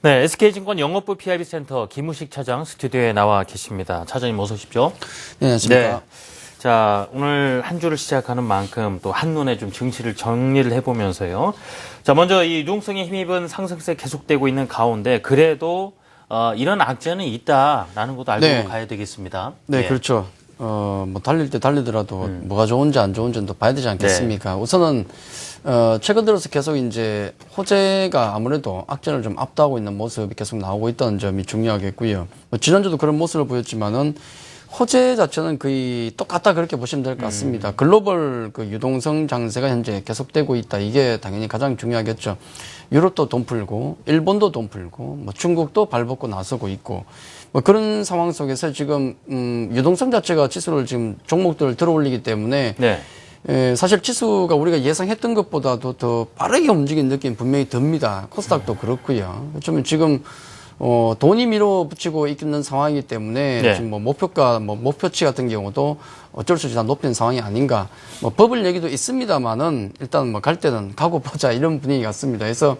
네, SK증권 영업부 PIB센터 김우식 차장 스튜디오에 나와 계십니다. 차장님 어서 오십시오. 네, 안녕하십니까. 네. 자, 오늘 한 주를 시작하는 만큼 또 한눈에 좀 증시를 정리를 해보면서요. 자, 먼저 이 유동성에 힘입은 상승세 계속되고 있는 가운데 그래도 이런 악재는 있다라는 것도 알고 네. 가야 되겠습니다. 네, 예. 그렇죠. 뭐 달릴 때 달리더라도 뭐가 좋은지 안 좋은지는 또 봐야 되지 않겠습니까? 우선은 최근 들어서 계속 이제 호재가 아무래도 악재를 좀 압도하고 있는 모습이 계속 나오고 있다는 점이 중요하겠고요. 뭐 지난주도 그런 모습을 보였지만은 호재 자체는 거의 똑같다 그렇게 보시면 될 것 같습니다. 글로벌 그 유동성 장세가 현재 계속되고 있다. 이게 당연히 가장 중요하겠죠. 유럽도 돈 풀고, 일본도 돈 풀고, 뭐 중국도 발벗고 나서고 있고, 뭐 그런 상황 속에서 지금 유동성 자체가 지수를 지금 종목들을 들어올리기 때문에 네. 사실 지수가 우리가 예상했던 것보다도 더 빠르게 움직이는 느낌 분명히 듭니다. 코스닥도 그렇고요. 어쩌면 지금 돈이 밀어붙이고 있는 상황이기 때문에 네. 지금 뭐 목표가 뭐 목표치 같은 경우도 어쩔 수 없이 다 높인 상황이 아닌가. 뭐 버블 얘기도 있습니다만은 일단 뭐 갈 때는 가고 보자 이런 분위기 같습니다. 그래서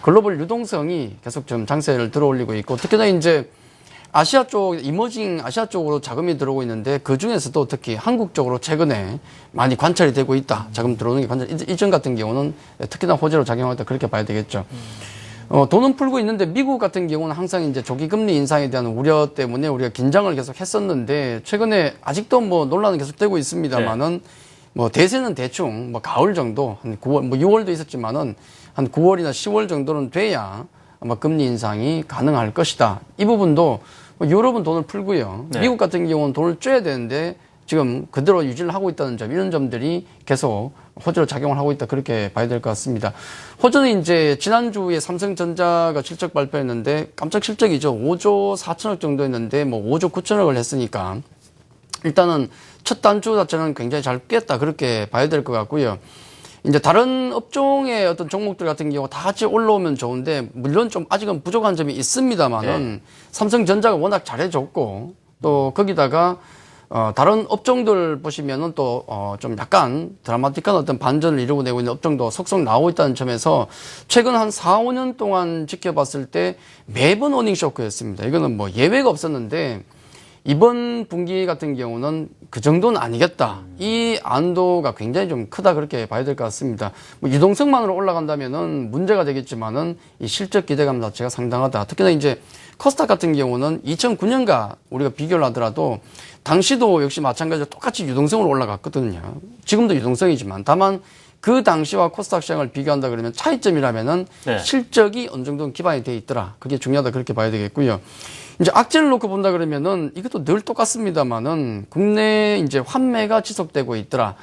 글로벌 유동성이 계속 좀 장세를 들어올리고 있고 특히나 이제 아시아 쪽, 이머징 아시아 쪽으로 자금이 들어오고 있는데 그 중에서도 특히 한국 쪽으로 최근에 많이 관찰이 되고 있다. 자금 들어오는 게 관찰, 이전 같은 경우는 특히나 호재로 작용하다 그렇게 봐야 되겠죠. 돈은 풀고 있는데 미국 같은 경우는 항상 이제 조기 금리 인상에 대한 우려 때문에 우리가 긴장을 계속 했었는데 최근에 아직도 뭐 논란은 계속되고 있습니다만은 뭐 대세는 대충 뭐 가을 정도 한 9월 뭐 6월도 있었지만은 한 9월이나 10월 정도는 돼야 아마 금리 인상이 가능할 것이다. 이 부분도 뭐 유럽은 돈을 풀고요. 네. 미국 같은 경우는 돈을 쬐야 되는데 지금 그대로 유지를 하고 있다는 점, 이런 점들이 계속 호재로 작용을 하고 있다. 그렇게 봐야 될 것 같습니다. 호재는 이제 지난주에 삼성전자가 실적 발표했는데 깜짝 실적이죠. 5조 4천억 정도였는데 뭐 5조 9천억을 했으니까 일단은 첫 단주 자체는 굉장히 잘 깼다. 그렇게 봐야 될 것 같고요. 이제 다른 업종의 어떤 종목들 같은 경우 다 같이 올라오면 좋은데 물론 좀 아직은 부족한 점이 있습니다만은 삼성전자가 워낙 잘해줬고 또 거기다가 다른 업종들 보시면은 또 좀 약간 드라마틱한 어떤 반전을 이루어내고 있는 업종도 속속 나오고 있다는 점에서 최근 한 4, 5년 동안 지켜봤을 때 매번 어닝 쇼크였습니다. 이거는 뭐 예외가 없었는데 이번 분기 같은 경우는 그 정도는 아니겠다. 이 안도가 굉장히 좀 크다 그렇게 봐야 될 것 같습니다. 뭐 유동성만으로 올라간다면은 문제가 되겠지만은 이 실적 기대감 자체가 상당하다. 특히나 이제 코스닥 같은 경우는 2009년과 우리가 비교를 하더라도 당시도 역시 마찬가지로 똑같이 유동성으로 올라갔거든요. 지금도 유동성이지만 다만 그 당시와 코스닥 시장을 비교한다 그러면 차이점이라면은 실적이 어느 정도는 기반이 돼 있더라. 그게 중요하다 그렇게 봐야 되겠고요. 이제 악재를 놓고 본다 그러면은 이것도 늘 똑같습니다만은 국내 이제 환매가 지속되고 있더라.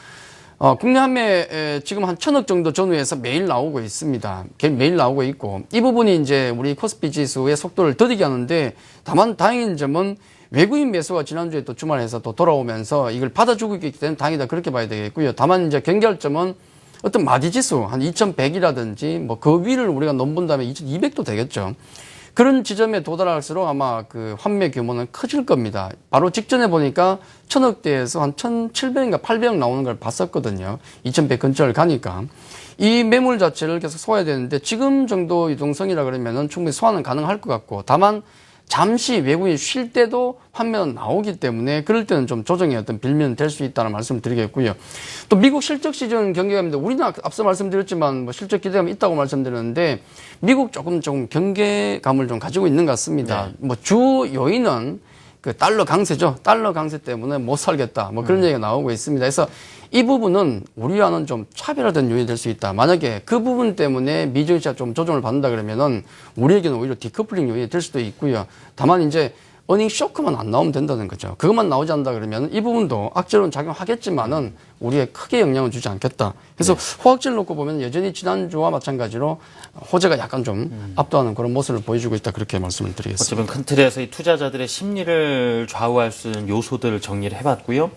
국내 환매 지금 한 1,000억 정도 전후에서 매일 나오고 있습니다. 매일 나오고 있고 이 부분이 이제 우리 코스피 지수의 속도를 더디게 하는데 다만 다행인 점은 외국인 매수가 지난주에 또 주말에서 또 돌아오면서 이걸 받아주고 있기 때문에 다행이다 그렇게 봐야 되겠고요. 다만 이제 경계할 점은 어떤 마디지수 한 2,100이라든지 뭐 그 위를 우리가 넘본다면 2,200도 되겠죠. 그런 지점에 도달할수록 아마 그 환매 규모는 커질 겁니다. 바로 직전에 보니까 1,000억대에서 한 1,700인가 800억 나오는 걸 봤었거든요. 2,100 근처를 가니까. 이 매물 자체를 계속 소화해야 되는데 지금 정도 유동성이라 그러면은 충분히 소화는 가능할 것 같고 다만 잠시 외국인이 쉴 때도 환매는 나오기 때문에 그럴 때는 좀 조정의 어떤 빌미는 될 수 있다는 말씀을 드리겠고요. 또 미국 실적 시즌 경계감인데 우리는 앞서 말씀드렸지만 뭐 실적 기대감이 있다고 말씀드렸는데 미국 조금 경계감을 좀 가지고 있는 것 같습니다. 뭐 주 요인은 그 달러 강세죠. 달러 강세 때문에 못 살겠다. 뭐 그런 얘기가 나오고 있습니다. 그래서 이 부분은 우리와는 좀 차별화된 요인이 될 수 있다. 만약에 그 부분 때문에 미증시가 좀 조정을 받는다 그러면은 우리에게는 오히려 디커플링 요인이 될 수도 있고요. 다만 이제 어닝 쇼크만 안 나오면 된다는 거죠. 그것만 나오지 않는다 그러면 이 부분도 악재로는 작용하겠지만은 우리에 크게 영향을 주지 않겠다. 그래서 호악재를 놓고 보면 여전히 지난주와 마찬가지로 호재가 약간 좀 압도하는 그런 모습을 보여주고 있다. 그렇게 말씀을 드리겠습니다. 어쩌면 큰 틀에서 이 투자자들의 심리를 좌우할 수 있는 요소들을 정리를 해봤고요.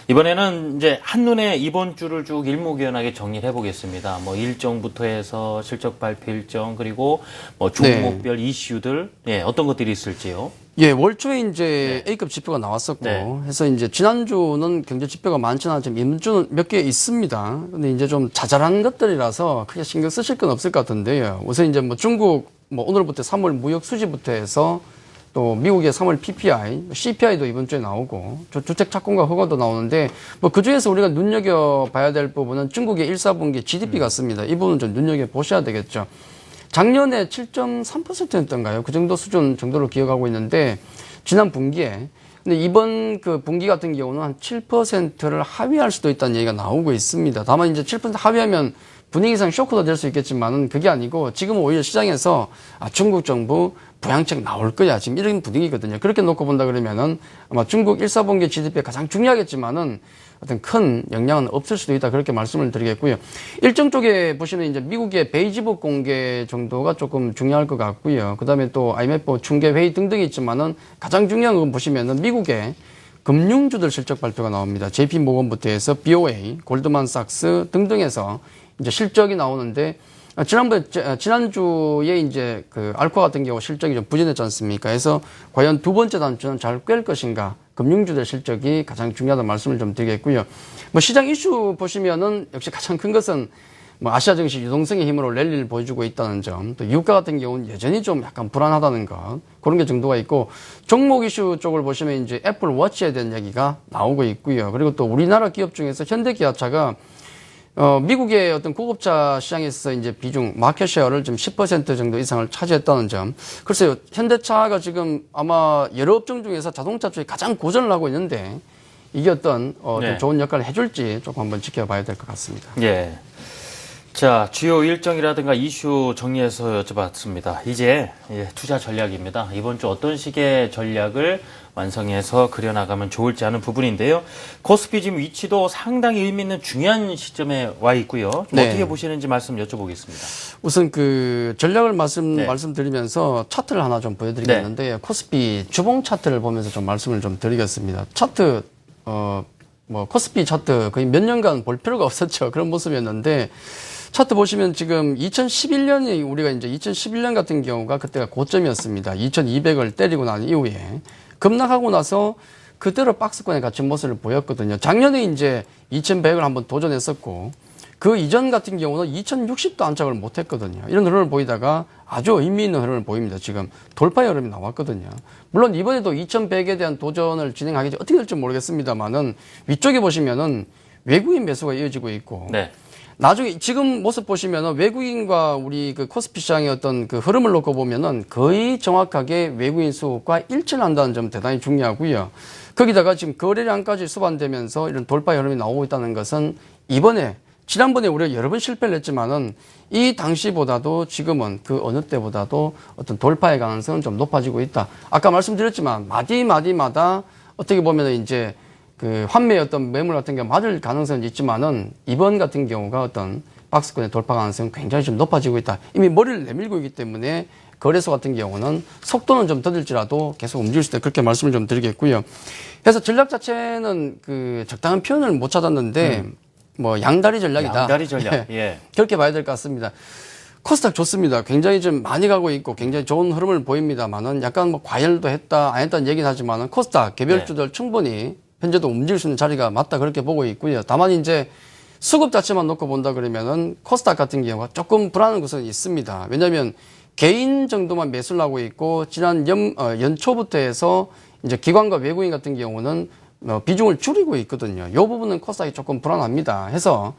이번에는 이제 한눈에 이번 주를 쭉 일목요연하게 정리를 해보겠습니다. 뭐 일정부터 해서 실적 발표 일정 그리고 뭐 종목별 이슈들 어떤 것들이 있을지요? 예, 월 초에 이제 A급 지표가 나왔었고, 해서 이제 지난주는 경제 지표가 많지는 않지만 이번 주는 몇 개 있습니다. 근데 이제 좀 자잘한 것들이라서 크게 신경 쓰실 건 없을 것 같은데요. 우선 이제 뭐 중국 뭐 오늘부터 3월 무역 수지부터 해서 또 미국의 3월 PPI, CPI도 이번 주에 나오고 주택 착공가 허가도 나오는데 뭐 그중에서 우리가 눈여겨봐야 될 부분은 중국의 1, 4분기 GDP 같습니다. 이 부분 좀 눈여겨보셔야 되겠죠. 작년에 7.3%였던가요? 그 정도 수준 정도로 기억하고 있는데 지난 분기에 근데 이번 그 분기 같은 경우는 한 7%를 하회할 수도 있다는 얘기가 나오고 있습니다. 다만 이제 7% 하회하면 분위기상 쇼크도 될 수 있겠지만은 그게 아니고 지금은 오히려 시장에서 중국 정부 부양책 나올 거야. 지금 이런 분위기거든요. 그렇게 놓고 본다 그러면은 아마 중국 1, 4분기 GDP에 가장 중요하겠지만은 어떤 큰 영향은 없을 수도 있다. 그렇게 말씀을 드리겠고요. 일정 쪽에 보시면 이제 미국의 베이지북 공개 정도가 조금 중요할 것 같고요. 그 다음에 또 IMF 중계 회의 등등이 있지만은 가장 중요한 건 보시면은 미국의 금융주들 실적 발표가 나옵니다. JP 모건부터 해서 BOA, 골드만삭스 등등에서 이제 실적이 나오는데 지난주에 이제 그 알코아 같은 경우 실적이 좀 부진했지 않습니까? 그래서 과연 두 번째 단추는 잘 꿰을 것인가? 금융주들 실적이 가장 중요하다는 말씀을 좀 드리겠고요. 뭐 시장 이슈 보시면은 역시 가장 큰 것은 뭐 아시아 증시 유동성의 힘으로 랠리를 보여주고 있다는 점, 또 유가 같은 경우는 여전히 좀 약간 불안하다는 것, 그런 게 정도가 있고, 종목 이슈 쪽을 보시면 이제 애플 워치에 대한 얘기가 나오고 있고요. 그리고 또 우리나라 기업 중에서 현대기아차가 미국의 어떤 고급차 시장에서 이제 비중, 마켓 쉐어를 좀 10% 정도 이상을 차지했다는 점. 글쎄요, 현대차가 지금 아마 여러 업종 중에서 자동차 쪽에 가장 고전을 하고 있는데, 이게 어떤 좀 좋은 역할을 해줄지 조금 한번 지켜봐야 될 것 같습니다. 예. 자, 주요 일정이라든가 이슈 정리해서 여쭤봤습니다. 이제 투자 전략입니다. 이번 주 어떤 식의 전략을 완성해서 그려나가면 좋을지 하는 부분인데요. 코스피 지금 위치도 상당히 의미 있는 중요한 시점에 와 있고요. 좀 네. 어떻게 보시는지 말씀 여쭤보겠습니다. 우선 그 전략을 말씀드리면서 차트를 하나 좀 보여드리겠는데요. 코스피 주봉 차트를 보면서 좀 말씀을 좀 드리겠습니다. 차트, 뭐 코스피 차트 거의 몇 년간 볼 필요가 없었죠. 그런 모습이었는데 차트 보시면 지금 2011년이 우리가 이제 2011년 같은 경우가 그때가 고점이었습니다. 2200을 때리고 난 이후에 급락하고 나서 그대로 박스권에 갇힌 모습을 보였거든요. 작년에 이제 2100을 한번 도전했었고 그 이전 같은 경우는 2060도 안착을 못했거든요. 이런 흐름을 보이다가 아주 의미 있는 흐름을 보입니다. 지금 돌파의 흐름이 나왔거든요. 물론 이번에도 2100에 대한 도전을 진행하겠지 어떻게 될지 모르겠습니다만은 위쪽에 보시면은 외국인 매수가 이어지고 있고 네. 나중에 지금 모습 보시면은 외국인과 우리 그 코스피 시장의 어떤 그 흐름을 놓고 보면은 거의 정확하게 외국인 수급과 일치를 한다는 점 대단히 중요하고요. 거기다가 지금 거래량까지 수반되면서 이런 돌파의 흐름이 나오고 있다는 것은 지난번에 우리가 여러 번 실패를 했지만은 이 당시보다도 지금은 그 어느 때보다도 어떤 돌파의 가능성은 좀 높아지고 있다. 아까 말씀드렸지만 마디마다 어떻게 보면은 이제 그 환매의 어떤 매물 같은 게 맞을 가능성은 있지만은 이번 같은 경우가 어떤 박스권의 돌파 가능성은 굉장히 좀 높아지고 있다. 이미 머리를 내밀고 있기 때문에 거래소 같은 경우는 속도는 좀 더딜지라도 계속 움직일 수 있다. 그렇게 말씀을 좀 드리겠고요. 그래서 전략 자체는 그 적당한 표현을 못 찾았는데 뭐 양다리 전략이다. 양다리 전략. 예. 그렇게 봐야 될 것 같습니다. 코스닥 좋습니다. 굉장히 좀 많이 가고 있고 굉장히 좋은 흐름을 보입니다만은 약간 뭐 과열도 했다 안 했다는 얘기는 하지만은 코스닥 개별주들 충분히 현재도 움직일 수 있는 자리가 맞다 그렇게 보고 있고요. 다만 이제 수급 자체만 놓고 본다 그러면은 코스닥 같은 경우가 조금 불안한 것은 있습니다. 왜냐하면 개인 정도만 매수를 하고 있고 지난 연초부터 해서 이제 기관과 외국인 같은 경우는 비중을 줄이고 있거든요. 이 부분은 코스닥이 조금 불안합니다. 해서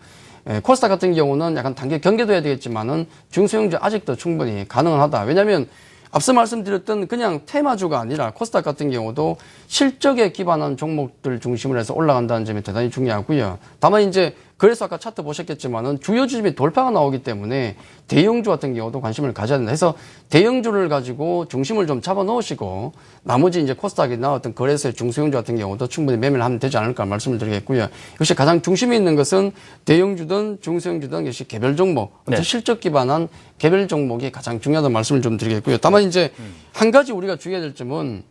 코스닥 같은 경우는 약간 단계 경계돼야 되겠지만은 중소형주 아직도 충분히 가능하다. 왜냐하면 앞서 말씀드렸던 그냥 테마주가 아니라 코스닥 같은 경우도 실적에 기반한 종목들 중심으로 해서 올라간다는 점이 대단히 중요하고요. 다만 이제 그래서 아까 차트 보셨겠지만은 주요 주집이 돌파가 나오기 때문에 대형주 같은 경우도 관심을 가져야 된다. 해서 대형주를 가지고 중심을 좀 잡아 놓으시고 나머지 이제 코스닥이나 어떤 거래소의 중소형주 같은 경우도 충분히 매매를 하면 되지 않을까 말씀을 드리겠고요. 역시 가장 중심에 있는 것은 대형주든 중소형주든 역시 개별 종목, 어떤 실적 기반한 개별 종목이 가장 중요하다는 말씀을 좀 드리겠고요. 다만 이제 한 가지 우리가 주의해야 될 점은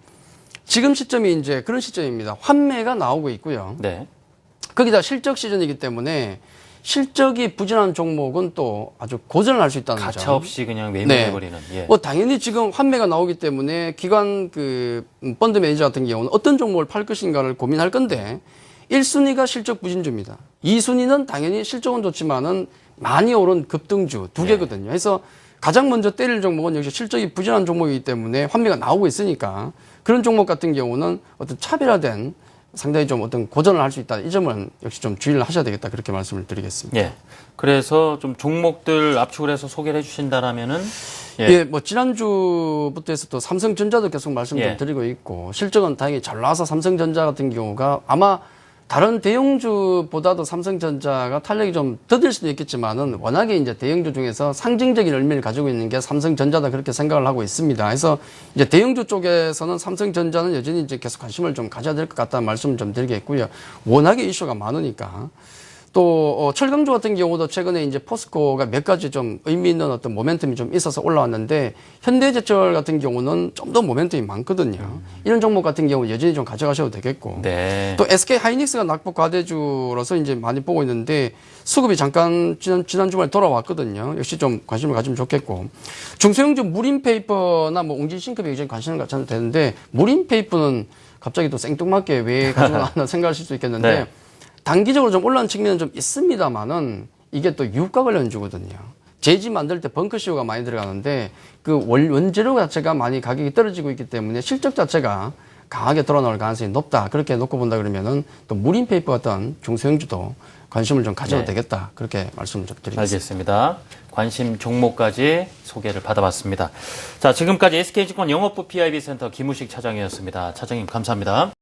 지금 시점이 이제 그런 시점입니다. 환매가 나오고 있고요. 네. 거기다 실적 시즌이기 때문에 실적이 부진한 종목은 또 아주 고전을 할 수 있다는 거죠. 가차 없이 그냥 매매해버리는. 예. 뭐 당연히 지금 환매가 나오기 때문에 기관 그 펀드 매니저 같은 경우는 어떤 종목을 팔 것인가를 고민할 건데 1순위가 실적 부진주입니다. 2순위는 당연히 실적은 좋지만은 많이 오른 급등주 두 개거든요. 그래서 가장 먼저 때릴 종목은 역시 실적이 부진한 종목이기 때문에 환매가 나오고 있으니까 그런 종목 같은 경우는 어떤 차별화된 상당히 좀 어떤 고전을 할 수 있다. 이 점은 역시 좀 주의를 하셔야 되겠다. 그렇게 말씀을 드리겠습니다. 예. 그래서 좀 종목들 압축을 해서 소개를 해주신다라면은 예, 뭐 지난주부터 해서 또 삼성전자도 계속 말씀 좀 예. 드리고 있고 실적은 다행히 잘 나와서 삼성전자 같은 경우가 아마 다른 대형주보다도 삼성전자가 탄력이 좀 더딜 수도 있겠지만은 워낙에 이제 대형주 중에서 상징적인 의미를 가지고 있는 게 삼성전자다 그렇게 생각을 하고 있습니다. 그래서 이제 대형주 쪽에서는 삼성전자는 여전히 이제 계속 관심을 좀 가져야 될 것 같다는 말씀을 좀 드리겠고요. 워낙에 이슈가 많으니까. 또 철강주 같은 경우도 최근에 이제 포스코가 몇 가지 좀 의미 있는 어떤 모멘텀이 좀 있어서 올라왔는데 현대제철 같은 경우는 좀 더 모멘텀이 많거든요. 이런 종목 같은 경우 여전히 좀 가져가셔도 되겠고. 네. 또 SK 하이닉스가 낙폭 과대주로서 이제 많이 보고 있는데 수급이 잠깐 지난 주말에 돌아왔거든요. 역시 좀 관심을 가지면 좋겠고. 중소형주 무림페이퍼나 뭐 웅진싱크비 굉장히 관심을 가져도 되는데 무림페이퍼는 갑자기 또 생뚱맞게 왜 가지고 나왔나 생각하실 수 있겠는데 네. 단기적으로 좀 올라온 측면은 좀 있습니다만은 이게 또 유가 관련주거든요. 제지 만들 때 벙커시효가 많이 들어가는데 그 원재료 자체가 많이 가격이 떨어지고 있기 때문에 실적 자체가 강하게 돌아나올 가능성이 높다. 그렇게 놓고 본다 그러면은 또 무림페이퍼 같은 중소형주도 관심을 좀 가져도 네. 되겠다. 그렇게 말씀을 좀 드리겠습니다. 알겠습니다. 관심 종목까지 소개를 받아봤습니다. 자, 지금까지 SK증권 영업부 PIB 센터 김우식 차장이었습니다. 차장님 감사합니다.